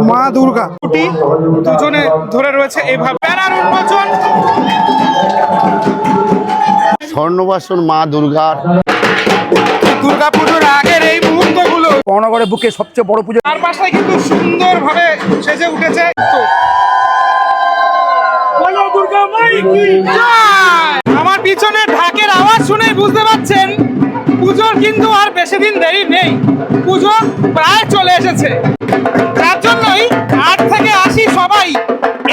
মা দুর্গা দুজনে ধরে রয়েছে এইভাবে ব্যানার উন্মোচন। স্বর্ণবাসন মা দুর্গার দুর্গাপুজোর আগের এই মুহূর্তগুলো বর্ণগরের বুকে সবচেয়ে বড় পুজো। তার পাশে কিন্তু সুন্দরভাবে সেজে উঠেছে। আমার পিছনে ঢাকের আওয়াজ শুনেই বুঝতে পারছেন পুজোর কিন্তু আর বেশি দিন দেরি নেই, পুজো প্রায় চলে এসেছে। তার জন্যই 8 থেকে 80 সবাই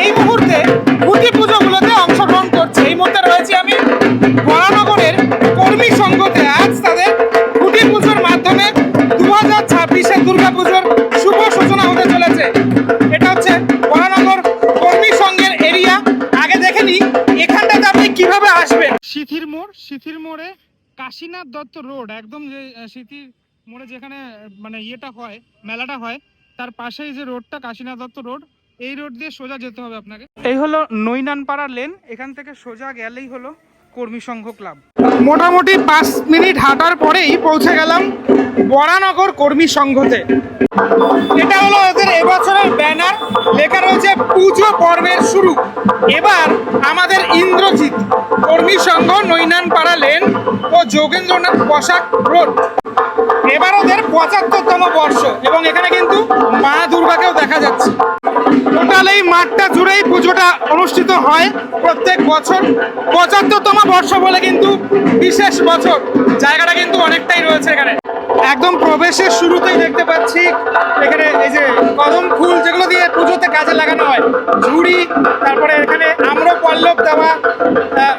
এই মুহূর্তে খুঁটি পুজোগুলোতে অংশগ্রহণ করছে। এই মুহূর্তে রয়েছি আমি বরানগরের কর্মী সংঘতে। আজ তাদের খুঁটি পুজোর মাধ্যমে 2026-এর দুর্গাপুজোর শুভ সূচনা হতে চলেছে। এটা হচ্ছে বরানগর কর্মী সংঘের এরিয়া। আগে দেখে নিই এখানটাতে আপনি কিভাবে আসবেন। সিথির মোড়ে কাশীনাথ দত্ত রোড, একদম যে সিথির মোড়ে যেখানে মানে ইয়েটা হয়, মেলাটা হয়, তার পাশেই যে রোডটা কাশীনাথ দত্ত রোড, এই রোড দিয়ে সোজা যেতে হবে আপনাকে। এই হলো নৈনানপাড়া লেন, এখান থেকে সোজা গেলেই হলো কর্মী সংঘ ক্লাব। মোটামুটি 5 মিনিট হাঁটার পরেই পৌঁছে গেলাম বরানগর কর্মী সংঘতে। এটা হলো ওদের এবছরের ব্যানার, লেখা রয়েছে পুজো পর্বের শুরু। এবার আমাদের ইন্দ্রজিৎ কর্মী সংঘ, নৈনানপাড়া লেন ও যোগেন্দ্রনাথ পোশাক রোড। এবার ওদের 75তম বর্ষ এবং এখানে কিন্তু মা দুর্গাকেও দেখা যাচ্ছে। টোটাল এই মাঠটা জুড়েই পুজোটা অনুষ্ঠিত হয় প্রত্যেক বছর। 75তম বর্ষ বলে কিন্তু বিশেষ বছর। জায়গাটা কিন্তু অনেকটাই রয়েছে এখানে। একদম প্রবেশের শুরুতেই দেখতে পাচ্ছি এখানে এই যে কদম ফুল, যেগুলো দিয়ে পুজোতে কাজে লাগানো হয়, ঝুড়ি, তারপরে এখানে আম্রপল্লব দেওয়া,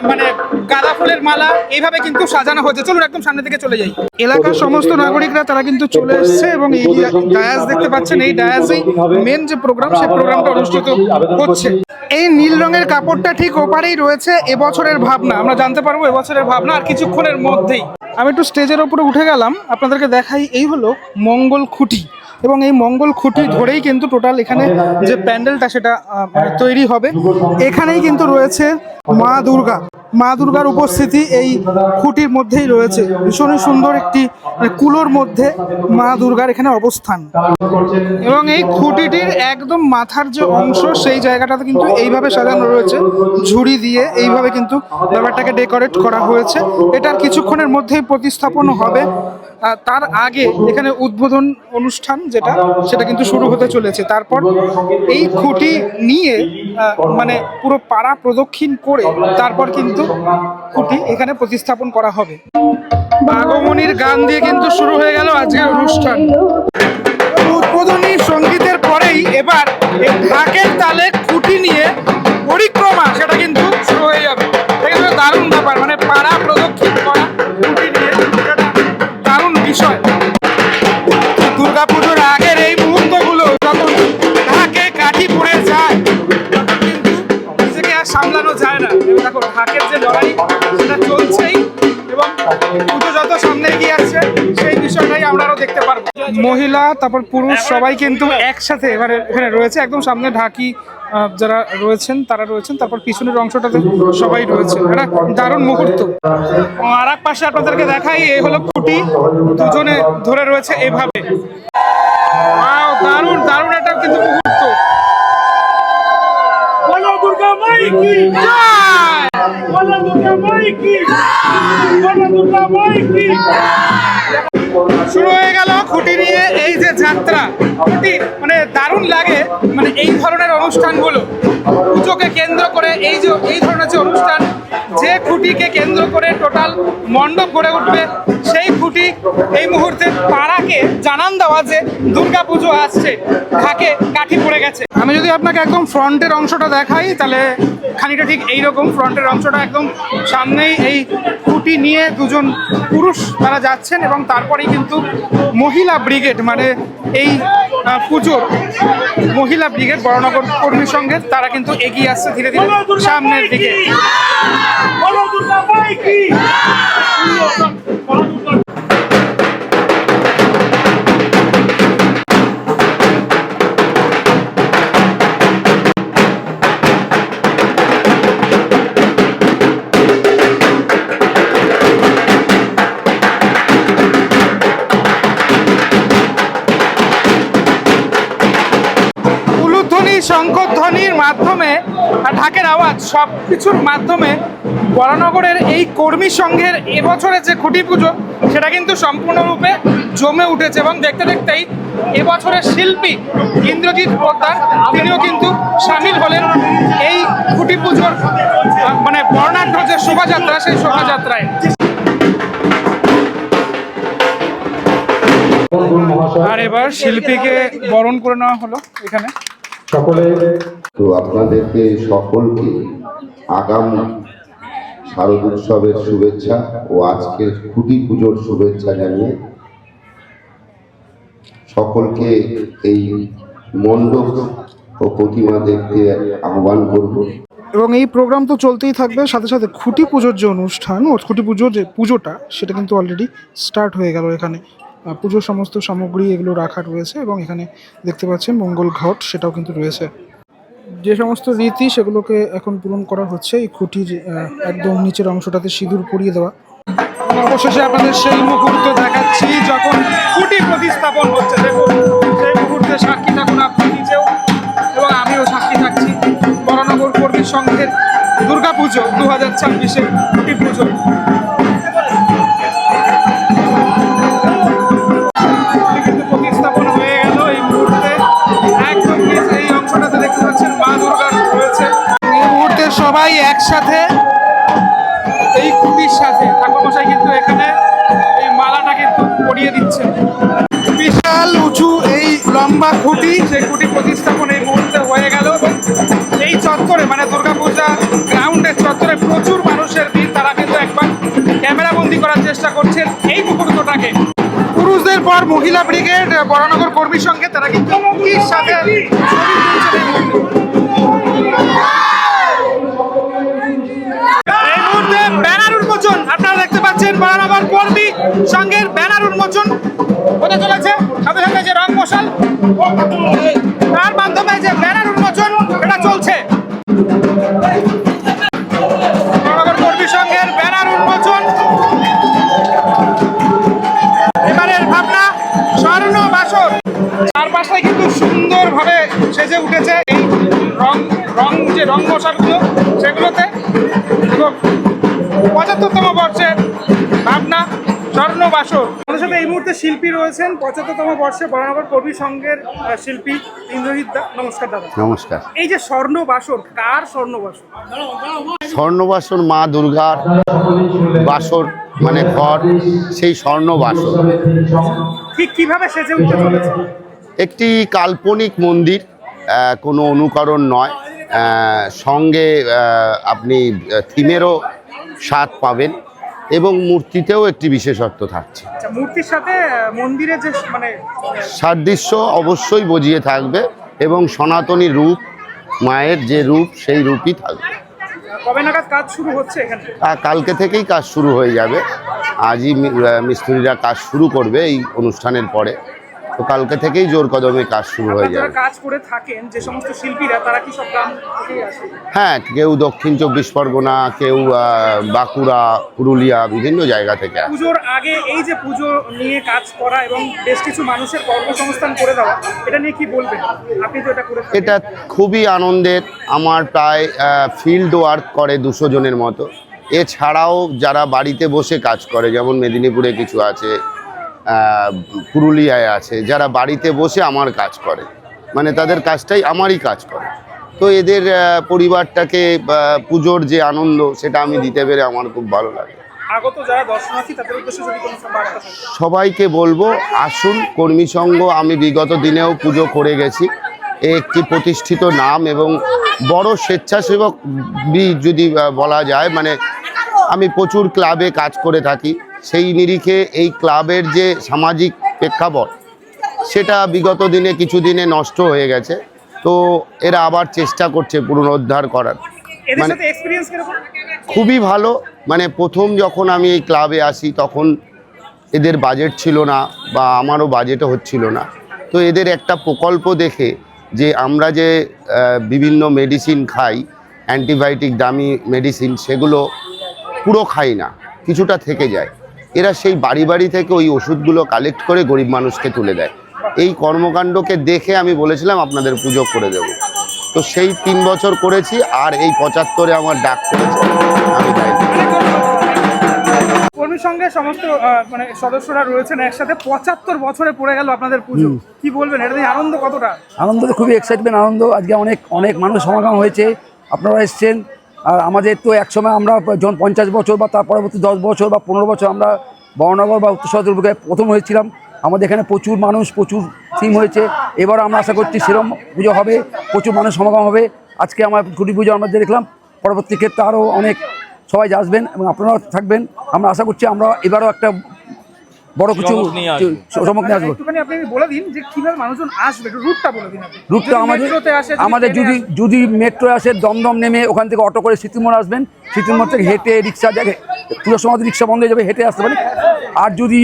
মানে গাঁদা ফুলের মালা, এইভাবে কিন্তু সাজানো হয়েছে। চলুন একদম সামনে থেকে চলে যাই। এলাকার সমস্ত নাগরিকরা তারা কিন্তু চলে এসছে এবং এই ডায়াস দেখতে পাচ্ছেন, এই ডায়াসেই মেন যে প্রোগ্রাম, সেই প্রোগ্রামটা অনুষ্ঠিত হচ্ছে। এই নীল রঙের কাপড়টা ঠিক ওপারেই রয়েছে এবছরের ভাবনা। আমরা জানতে পারবো এবছরের ভাবনা আর কিছুক্ষণের মধ্যেই। আমি একটু স্টেজের ওপরে উঠে গেলাম, আপনাদেরকে দেখাই। এই হলো মঙ্গল খুঁটি এবং এই মঙ্গল খুঁটি ধরেই কিন্তু টোটাল এখানে যে প্যান্ডেলটা সেটা তৈরি হবে। এখানেই কিন্তু রয়েছে মা দুর্গার উপস্থিতি এই খুঁটির মধ্যেই রয়েছে। ভীষণই সুন্দর একটি কুলোর মধ্যে মা দুর্গার এখানে অবস্থান। এবং এই খুঁটিটির একদম মাথার যে অংশ, সেই জায়গাটাতে কিন্তু এইভাবে সাজানো রয়েছে ঝুড়ি দিয়ে। এইভাবে কিন্তু ব্যাপারটাকে ডেকোরেট করা হয়েছে। এটার কিছুক্ষণের মধ্যেই প্রতিস্থাপন হবে। তার আগে এখানে উদ্বোধন অনুষ্ঠান সেটা কিন্তু শুরু হতে চলেছে। তারপর এই খুঁটি নিয়ে মানে পুরো পাড়া প্রদক্ষিণ করে তারপর কিন্তু খুঁটি এখানে প্রতিস্থাপন করা হবে। আগমনীর গান দিয়ে কিন্তু শুরু হয়ে গেল আজকের অনুষ্ঠান। উদ্বোধনী সঙ্গীতের পরেই এবার এই ঢাকের তালে খুঁটি নিয়ে পরিক্রমা সেটা কিন্তু শুরু হয়ে যাবে। এটা দারুণ ব্যাপার, মানে পাড়া প্রদক্ষিণ করা খুঁটি নিয়ে, দারুণ বিষয়। দুর্গাপুজোর আগের এই মুহূর্তগুলো যখন ঢাকে কাঠি পড়ে যায় তখন কিন্তু নিজেকে আর সামলানো যায় না। দেখো ঢাকের যে লড়াই সেটা চলছেই এবং পুজো যত সামনে এগিয়ে আসছে সেই বিষয়টাই আমরা আরো দেখতে পারবো। মহিলা তারপর পুরুষ সবাই কিন্তু একসাথে এখানে রয়েছে। একদম সামনে ঢাকি যারা রয়েছেন তারা রয়েছেন, তারপর পিছনের অংশটাতে সবাই রয়েছে। এটা দারুণ মুহূর্ত। আর এক পাশে আপনাদেরকে দেখাই, এই হলো খুঁটি, দুজনে ধরে রয়েছে এভাবে। দারুণ দারুণ একটা কিন্তু মুহূর্ত। বলো দুর্গা মাই কি জয়, বলো দুর্গা মাই কি জয়, বলো দুর্গা মাই কি জয়। শুরু হয়ে গেল খুঁটি নিয়ে এই যে যাত্রা। খুঁটি মানে দারুণ লাগে, মানে এই ধরনের অনুষ্ঠানগুলো পুজোকে কেন্দ্র করে এই ধরনের যে অনুষ্ঠান, যে খুঁটিকে কেন্দ্র করে টোটাল মণ্ডপ গড়ে উঠবে, সেই খুঁটি এই মুহূর্তে পাড়াকে জানান দেওয়া যে দুর্গা পুজো আসছে, ঢাকে কাঠি পড়ে গেছে। আমি যদি আপনাকে একদম ফ্রন্টের অংশটা দেখাই তাহলে খানিকটা ঠিক এইরকম। ফ্রন্টের অংশটা একদম সামনেই এই খুঁটি নিয়ে দুজন পুরুষ তারা যাচ্ছেন এবং তারপরেই কিন্তু মহিলা ব্রিগেড, মানে এই পুজোর মহিলা ব্রিগেড বরানগর কর্মী সংঘের, তারা কিন্তু এগিয়ে আসছে ধীরে ধীরে সামনের দিকে। শঙ্খধ্বনির মাধ্যমে আর ঢাকের আওয়াজ সব কিছুর মাধ্যমে বরানগরের এই কর্মী সংঘের এবছরের যে খুঁটি পুজো সেটা কিন্তু সম্পূর্ণরূপে জমে উঠেছে। এবং দেখতে দেখতেই এবছরের শিল্পী ইন্দ্রজিৎ পোদ্দার তিনিও কিন্তু সামিল হলেন এই খুঁটি পুজোর মানে বর্ণাঢ্য যে শোভাযাত্রা সেই শোভাযাত্রায়। আর এবার শিল্পীকে বরণ করে নেওয়া হলো এখানে। তো আপনাদেরকে সকলকে আগাম শারদ উৎসবের শুভেচ্ছা ও আজকের খুঁটি পুজোর শুভেচ্ছা জানিয়ে সকলকে এই মণ্ডপ ও প্রতিমা দেখতে আহ্বান করব। এবং এই প্রোগ্রাম তো চলতেই থাকবে, সাথে সাথে খুঁটি পুজোর যে অনুষ্ঠান ও খুঁটি পুজোর যে পুজোটা সেটা কিন্তু অলরেডি স্টার্ট হয়ে গেল। এখানে পুজোর সমস্ত সামগ্রী এগুলো রাখা রয়েছে এবং এখানে দেখতে পাচ্ছেন মঙ্গল ঘট সেটাও কিন্তু রয়েছে। যে সমস্ত রীতি সেগুলোকে এখন পূরণ করা হচ্ছে। এই খুঁটির একদম নিচের অংশটাতে সিঁদুর পরিয়ে দেওয়া। অবশেষে আপনাদের সেই মুহূর্ত দেখাচ্ছি যখন খুঁটি প্রতিস্থাপন হচ্ছে। দেখুন সেই মুহূর্তে সাক্ষী থাকুন আপনি নিজেও এবং আমিও সাক্ষী থাকছি বরানগর কর্মী সংঘের দুর্গাপুজো 2026-এর খুঁটি পুজো। কিন্তু প্রতিস্থাপন হয়ে গেল এই মুহূর্তে। একদম এই অংশটাতে দেখতে পাচ্ছেন মা দুর্গার রয়েছে। এই মুহূর্তে সবাই একসাথে এই খুঁটির সাথে ঠাকুরমশাই কিন্তু এখানে এই মালাটা কিন্তু পরিয়ে দিচ্ছেন। বিশাল উঁচু এই লম্বা খুঁটি, সেই খুঁটি প্রতিস্থাপন এই মুহূর্তে হয়ে গেল। এই চত্বরে মানে দুর্গাপূজা গ্রাউন্ডের চত্বরে প্রচুর মানুষের ভিড়। তারা কিন্তু একবার ক্যামেরা বন্দি করার চেষ্টা করছেন এই মুহূর্তটাকে। পুরুষদের পর মহিলা ব্রিগেড বরানগর কর্মী সংঘে তারা কিন্তু খুঁটির সাথে ছবি তুলছেন এই মুহূর্তে। ব্যানার উন্মোচন আপনারা দেখতে পাচ্ছেন বরানগর কর্মী সংঘের ব্যানার উন্মোচন হতে চলেছে। সাথে সাথে যে রং মশাল তার মাধ্যমে যে ব্যানার উন্মোচন এটা চলছে। বরানগর কর্মী সংঘের ব্যানার উন্মোচন। এবারের ভাবনা স্বর্ণ বাসর। চারপাশটাই কিন্তু সুন্দরভাবে সেজে উঠেছে এই রং যে রং মশালগুলো সেগুলোতে। এবং 75তম বর্ষের ভাবনা স্বর্ণ বাসর। আমাদের সাথে এই মুহূর্তে শিল্পী রয়েছেন 75তম বর্ষে বরানগর কর্মী সংঘের শিল্পী ইন্দ্রজিৎ দা। নমস্কার দাদা। নমস্কার। এই যে স্বর্ণ বাসর, কার স্বর্ণ বাসর? স্বর্ণবাসর মা দুর্গার বাসর মানে ঘর, সেই স্বর্ণবাসর ঠিক কিভাবে সেজে উঠতে চলেছে? একটি কাল্পনিক মন্দির, কোনো অনুকরণ নয়। সঙ্গে আপনি থিমেরও স্বাদ পাবেন এবং মূর্তিতেও একটি বিশেষত্ব থাকছে। আচ্ছা, মূর্তির সাথে মন্দিরের যে মানে সাদৃশ্য অবশ্যই বজিয়ে থাকবে এবং সনাতনী রূপ, মায়ের যে রূপ সেই রূপই থাকবে। কবে নাগাদ কাজ শুরু হচ্ছে এখানে? কালকে থেকেই কাজ শুরু হয়ে যাবে। আজই মিস্ত্রিরা কাজ শুরু করবে এই অনুষ্ঠানের পরে। তো কালকে থেকেই জোর কদমে কাজ শুরু হয়ে যাবে। যারা কাজ করে থাকেন যে সমস্ত শিল্পীরা তারা কি সব গ্রাম থেকেই আসে? হ্যাঁ, কেউ দক্ষিণ 24 পরগনা, কেউ বাঁকুড়া, পুরুলিয়া, বিভিন্ন জায়গা থেকে আসে। পুজোর আগে এই যে পুজো নিয়ে কাজ করা এবং বেশ কিছু মানুষের কর্মসংস্থান করে দেওয়া, এটা নিয়ে কি বলবেন? আপনি তো এটা করে থাকেন। এটা খুবই আনন্দের। আমার প্রায় ফিল্ড ওয়ার্ক করে 200 জনের মতো। এছাড়াও যারা বাড়িতে বসে কাজ করে, যেমন মেদিনীপুরে কিছু আছে, পুরুলিয়ায় আছে, যারা বাড়িতে বসে আমার কাজ করে, মানে তাদের কাজটাই আমারই কাজ করে। তো এদের পরিবারটাকে পুজোর যে আনন্দ সেটা আমি দিতে পেরে আমার খুব ভালো লাগে। আগত যারা দর্শনার্থী তাদের উদ্দেশ্যে যদি কোনো বার্তা থাকে? সবাইকে বলবো আসুন কর্মী সংঘ। আমি বিগত দিনেও পুজো করে গেছি। একটি প্রতিষ্ঠিত নাম এবং বড় স্বেচ্ছাসেবক যদি বলা যায়, মানে আমি প্রচুর ক্লাবে কাজ করে থাকি। সেই নিরিখে এই ক্লাবের যে সামাজিক প্রেক্ষাপট সেটা বিগত দিনে কিছু দিনে নষ্ট হয়ে গেছে। তো এরা আবার চেষ্টা করছে পুনরুদ্ধার করার। মানে খুবই ভালো। মানে প্রথম যখন আমি এই ক্লাবে আসি তখন এদের বাজেট ছিল না বা আমারও বাজেটও হচ্ছিল না। তো এদের একটা প্রকল্প দেখে যে আমরা যে বিভিন্ন মেডিসিন খাই, অ্যান্টিবায়োটিক দামি মেডিসিন, সেগুলো পুরো খাই না, কিছুটা থেকে যায়। এরা সেই বাড়ি বাড়ি থেকে ওই ওষুধগুলো কালেক্ট করে গরিব মানুষকে তুলে দেয়। এই কর্মকাণ্ডকে দেখে আমি বলেছিলাম আপনাদের পুজো করে দেব। তো সেই 3 বছর করেছি, আর এই 75-এ আমার ডাক করেছে, আমি যাই। কর্মী সঙ্গে সমস্ত মানে সদস্যরা রয়েছেন একসাথে, 75 বছরে পড়ে গেল আপনাদের পুজো, কি বলবেন এটা নিয়ে আনন্দ কতটা? আনন্দ তো খুবই এক্সাইটমেন্ট, আনন্দ। আজকে অনেক অনেক মানুষ সমাগম হয়েছে, আপনারা এসছেন। আর আমাদের তো একসময় আমরা যখন 50 বছর বা তার পরবর্তী 10 বছর বা 15 বছর আমরা বর্ণনগর বা উত্তর শহর দুর্গায় প্রথম হয়েছিলাম। আমাদের এখানে প্রচুর মানুষ, প্রচুর থিম হয়েছে। এবারও আমরা আশা করছি সেরকম পুজো হবে, প্রচুর মানুষ সমাগম হবে। আজকে আমার খুঁটি পুজো আমরা দেখলাম, পরবর্তী ক্ষেত্রে আরও অনেক সবাই আসবেন এবং আপনারাও থাকবেন। আমরা আশা করছি আমরা এবারও একটা বড় কিছু চমক নিয়ে আসবো। একটুখানি আপনি বলে দিন যে কিভাবে মানুষজন আসবে, একটু রুটটা বলে দিন আপনি। রুটটা আমাদের যদি মেট্রো আসে, দমদম নেমে ওখান থেকে অটো করে স্মৃতিমোড় আসবেন, স্মৃতিমোড় থেকে হেঁটে রিক্সা জায়গায় পুজোর সময় রিক্সা বন্ধ হয়ে যাবে, হেঁটে আসতে পারেন। আর যদি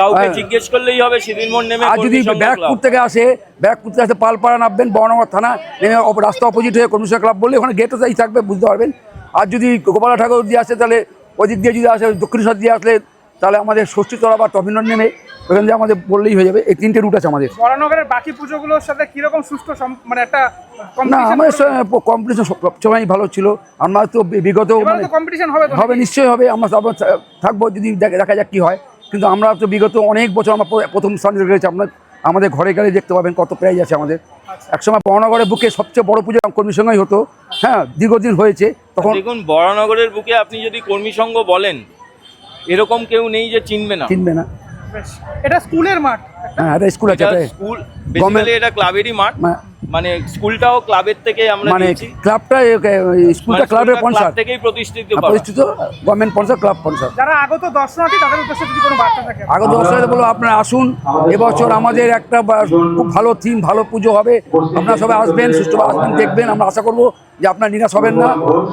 কাউকে জিজ্ঞেস করলেই হবে স্মৃতিমোড় নেমে। আর যদি ব্যারাকপুর থেকে আসে, ব্যারাকপুর থেকে আসে পালপাড়া নামবেন, বর্ণনগর থানা নেমে রাস্তা অপোজিট হয়ে কর্মী ক্লাব বললে ওখানে গেটও তাই থাকবে, বুঝতে পারবেন। আর যদি গোপালা ঠাকুর দিয়ে আসে, তাহলে ওই দিক দিয়ে যদি আসে, দক্ষিণেশ্বর দিয়ে আসলে তাহলে আমাদের ষষ্ঠীতলা বা টপিনর নেমে ওখান দিয়ে আমাদের বললেই হয়ে যাবে। এই 3টে রুট আছে আমাদের। বরানগরের বাকি পুজোগুলোর সাথে কিরকম সুস্থ মানে একটা না, আমাদের কম্পিটিশন সবসময় ভালো ছিল। আমরা তো বিগত কম্পিটিশন হবে হবে, নিশ্চয়ই হবে। আমরা থাকবো, যদি দেখা যাক কী হয়। কিন্তু আমরা তো বিগত অনেক বছর আমরা প্রথম স্থানে রয়েছি। আমাদের ঘরে গেলে দেখতে পাবেন কত প্রাইজ আছে আমাদের। একসময় বর্ণনগরের বুকে সবচেয়ে বড় পুজো কর্মীর সঙ্গেই হতো, হ্যাঁ, দীর্ঘদিন হয়েছে। তখন দেখুন, বরানগরের বুকে আপনি যদি কর্মী সংঘ বলেন, এরকম কেউ নেই যে চিনবে না। এটা স্কুলের মাঠ, হ্যাঁ, এটা স্কুল আছে, স্কুল বেসিক্যালি এটা ক্লাবেরই মাঠ। মানে স্কুলটাও ক্লাবের থেকে আমরা মানে নিয়েছি। ক্লাবটা স্কুলটা ক্লাবের স্পন্সর থেকেই প্রতিষ্ঠিত গভর্নমেন্ট স্পন্সর, ক্লাব স্পন্সর। যারা আগত দর্শনার্থী তাদের উদ্দেশ্যে যদি কোনো বার্তা থাকে। আগত দর্শনার্থী বলবো, আপনারা আসুন। এবছর আমাদের একটা খুব ভালো থিম, ভালো পুজো হবে। আপনারা সবাই আসবেন, সুষ্ঠুভাবে আসবেন, দেখবেন। আমরা আশা করবো যে আপনার নিরাশ হবেন না,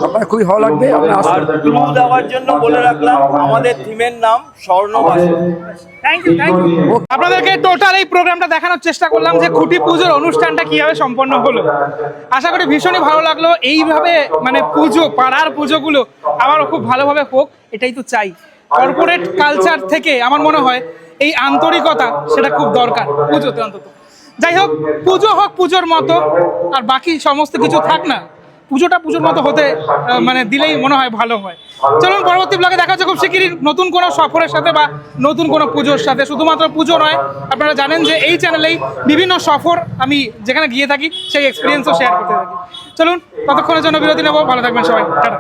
আপনার খুবই ভালো লাগবে। আপনারা আসুন। ক্লু দেওয়ার জন্য বলে রাখলাম, আমাদের থিমের নাম স্বর্ণবাসী। Thank you. আপনাদেরকে টোটাল এই প্রোগ্রামটা দেখানোর চেষ্টা করলাম যে খুঁটি পুজোর অনুষ্ঠানটা কিভাবে সম্পন্ন হলো। আশা করি ভীষণই ভালো লাগলো। এইভাবে মানে পুজো, পাড়ার পুজোগুলো আবারও খুব ভালোভাবে হোক, এটাই তো চাই। কর্পোরেট কালচার থেকে আমার মনে হয় এই আন্তরিকতা সেটা খুব দরকার পুজোতে অন্তত। যাই হোক, পুজো হোক পুজোর মতো, আর বাকি সমস্ত কিছু থাক না, পুজোটা পুজোর মতো হতে মানে দিলেই মনে হয় ভালো হয়। চলুন, পরবর্তী ব্লগে দেখা হচ্ছে খুব শিগগিরই নতুন কোনো সফরের সাথে বা নতুন কোনো পুজোর সাথে। শুধুমাত্র পুজো নয়, আপনারা জানেন যে এই চ্যানেলেই বিভিন্ন সফর আমি যেখানে গিয়ে থাকি সেই এক্সপিরিয়েন্সও শেয়ার করতে থাকি। চলুন, ততক্ষণের জন্য বিরতি নেব। ভালো থাকবেন সবাই, টাটা।